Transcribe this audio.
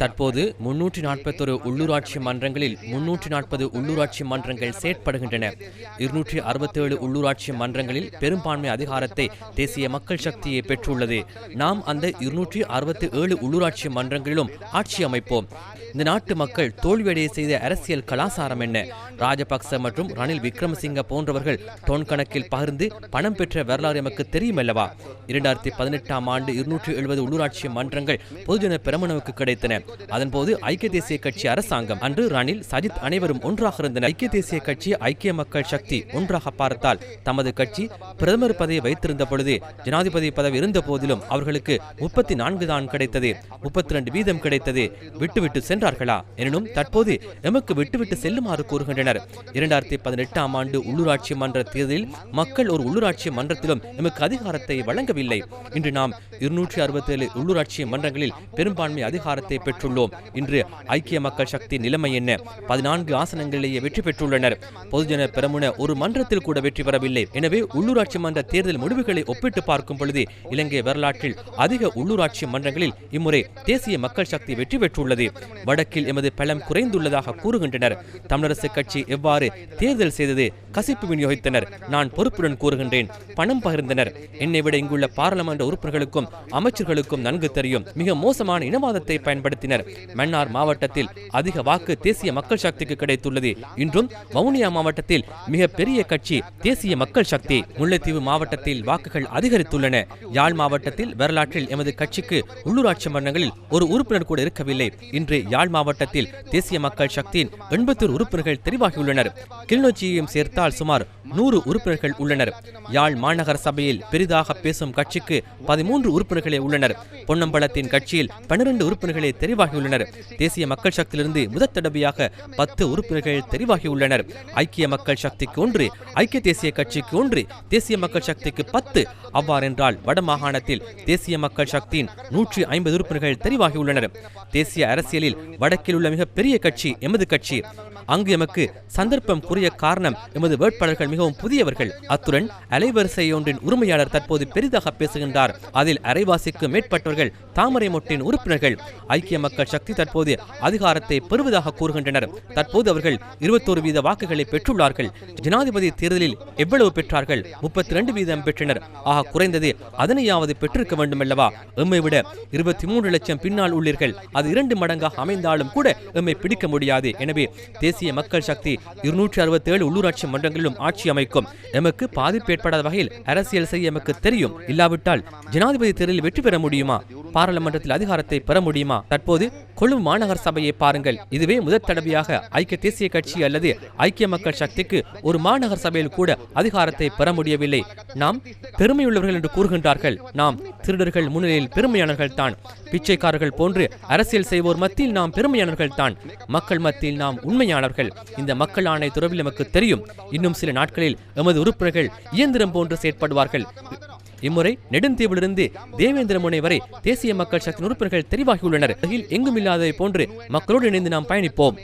தற்போது 341 உள்ளூராட்சி மன்றங்களில் 340 உள்ளூராட்சி மன்றங்கள் செயற்படுகின்றன. 267 உள்ளூராட்சி மன்றங்களில் பெரும்பான்மை அதிகாரத்தை தேசிய மக்கள் சக்தியை பெற்றுள்ளது. நாம் அந்த 267 உள்ளூராட்சி மன்றங்களிலும் ஆட்சி அமைப்போம். இந்த நாட்டு மக்கள் தோல்வியடைய செய்த அரசியல் கலாசாரம் என்ன? ராஜபக்ச மற்றும் ரணில் விக்ரமசிங்க போன்றவர்கள் டோன் கணக்கில் பகிர்ந்து பணம் பெற்ற வரலாறு எமக்கு தெரியும் அல்லவா? 2018ஆம் ஆண்டு 270 உள்ளூராட்சி மன்றங்கள் பொதுஜன பெரமுனவுக்கு கிடைத்தன. அதன்போது ஐக்கிய தேசிய கட்சி அரசாங்கம், அன்று ரணில், சஜித் அனைவரும் ஒன்றாக இருந்தனர். ஐக்கிய தேசிய கட்சி, ஐக்கிய மக்கள் சக்தி ஒன்றாக பார்த்தால் தமது கட்சி பிரதமர் பதவியை வைத்திருந்த பொழுது ஜனாதிபதி பதவி இருந்த போதிலும் அவர்களுக்கு 34 தான் கிடைத்தது, 32% கிடைத்தது. விட்டுவிட்டு சென்றார்களா? எனினும் தற்போது எமக்கு விட்டுவிட்டு செல்லுமாறு கூறுகின்றனர். 2018ஆம் ஆண்டு உள்ளூராட்சி மன்ற தேர்தலில் மக்கள் ஒரு உள்ளூராட்சி மன்றத்திலும் எமக்கு அதிகாரத்தை வழங்கவில்லை. இன்று நாம் 267 உள்ளூராட்சி மன்றங்களில் பெரும்பான்மை அதிகாரத்தை பெற்றுள்ளோம். இன்று ஐக்கிய மக்கள் சக்தி நிலைமை என்ன? 14 ஆசனங்களிலேயே வெற்றி பெற்றுள்ளனர். பொதுஜன பெரமுன ஒரு மன்றத்தில் கூட வெற்றி பெறவில்லை. எனவே உள்ளூராட்சி மன்ற தேர்தல் முடிவுகளை ஒப்பிட்டு பார்க்கும் பொழுது இலங்கை வரலாற்றில் அதிக உள்ளூராட்சி மன்றங்களில் இம்முறை தேசிய மக்கள் சக்தி வெற்றி பெற்றுள்ளது. வடக்கில் எமது பலம் குறைந்துள்ளதாக கூறுகின்றனர். தமிழரசு கட்சி எவ்வாறு தேர்தல் செய்தது? கசிப்பு விநியோகித்தனர். நான் பொறுப்புடன் கூறுகின்றேன், பணம் பகிர்ந்தனர். என்னை விட இங்குள்ள பாராளுமன்ற உறுப்பினர்களுக்கும் அமைச்சர்களுக்கும் நன்கு தெரியும். மிக மோசமான இனவாதத்தை பயன்படுத்தினர். மன்னார் மாவட்டத்தில் அதிக வாக்கு தேசிய மக்கள் சக்திக்கு கிடைத்துள்ளது. இன்றும் வவுனியா மாவட்டத்தில் மிக பெரிய கட்சி தேசிய மக்கள் சக்தி. முல்லைத்தீவு மாவட்டத்தில் வாக்குகள் அதிகரித்துள்ளன. யாழ் மாவட்டத்தில் வரலாற்றில் எமது கட்சிக்கு உள்ளூராட்சி மன்றங்களில் ஒரு உறுப்பினர் கூட இருக்கவில்லை. இன்று யாழ் மாவட்டத்தில் தேசிய மக்கள் சக்தியின் 81 உறுப்பினர்கள் தெரிவாகியுள்ளனர். கிளிநொச்சியையும் சேர்த்தால் சுமார் 100 உறுப்பினர்கள் உள்ளனர். யாழ் மாநகர சபையில் பெரிதாக பேசும் கட்சிக்கு 13 உறுப்பினர்களே உள்ளனர். பொன்னம்பலத்தின் கட்சியில் 12 உறுப்பினர்களே தெரிவாகியுள்ளனர். தேசிய மக்கள் சக்தியிலிருந்து முதற் தடவையாக 10 உறுப்பினர்கள் தெரிவாகியுள்ளனர். ஐக்கிய மக்கள் சக்திக்கு 1, ஐக்கிய தேசிய கட்சிக்கு 1, தேசிய மக்கள் சக்திக்கு 10. அவ்வாறென்றால் வடமாகாணத்தில் தேசிய மக்கள் சக்தியின் 150 உறுப்பினர்கள் தெரிவாகியுள்ளனர். தேசிய அரசியலில் வடக்கில் உள்ள மிக பெரிய கட்சி எமது கட்சி. அங்கு எமக்கு சந்தர்ப்பம் கூறிய காரணம் எமது வேட்பாளர்கள் மிகவும் புதியவர்கள். அத்துடன் அலைவரிசை ஒன்றின் உரிமையாளர் தற்போது பெரிதாக பேசுகின்றார். அதில் அரைவாசிக்கு மேற்பட்டவர்கள் தாமரை மொட்டின் உறுப்பினர்கள். ஐக்கிய மக்கள் சக்தி தற்போது அதிகாரத்தை பெறுவதாக கூறுகின்றனர். தற்போது அவர்கள் 21% வாக்குகளை பெற்றுள்ளார்கள். ஜனாதிபதி தேர்தலில் எவ்வளவு பெற்றார்கள்? 32% பெற்றனர். ஆக குறைந்தது அதனையாவது பெற்றிருக்க வேண்டும் அல்லவா? எம்மை விட 23 லட்சம் பின்னால் உள்ளீர்கள். அது 2 மடங்காக அமைந்தாலும் கூட எம்மை பிடிக்க முடியாது. எனவே தேசிய மக்கள் சக்தி 267 உள்ளூராட்சி மன்றங்களிலும் ஆட்சி அமைக்கும். எமக்கு பாதிப்பு ஏற்படாத வகையில் அரசியல் செய்ய எமக்கு தெரியும். இல்லாவிட்டால் ஜனாதிபதி தேர்தலில் வெற்றி பெற முடியுமா? பாராளுமன்றத்தில் அதிகாரத்தை பெற முடியுமா? தற்போது கொழும்பு மாநகர சபையை பாருங்கள். இதுவே முதற் தடவையாக ஐக்கிய தேசிய கட்சி அல்லது ஐக்கிய மக்கள் சக்திக்கு ஒரு மாநகர சபையில் கூட அதிகாரத்தை பெற முடியவில்லை. நாம் பெருமையுள்ளவர்கள் என்று கூறுகின்றார்கள். நாம் திருடர்கள் முன்னிலையில் பெருமையானவர்கள் தான். பிச்சைக்காரர்கள் போன்று அரசியல் செய்வோர் மத்தியில் நாம் பெருமையானவர்கள் தான். மக்கள் மத்தியில் நாம் உண்மையானவர்கள். இந்த மக்கள் ஆணை துறவில் நமக்கு தெரியும். இன்னும் சில நாட்களில் எமது உறுப்பினர்கள் இயந்திரம் போன்று செயற்படுவார்கள். இம்முறை நெடுந்தீவிலிருந்து தேவேந்திர முனை வரை தேசிய மக்கள் சக்தி உறுப்பினர்கள் தெரிவாகியுள்ளனர். எங்கும் இல்லாததை போன்று மக்களோடு இணைந்து நாம் பயணிப்போம்.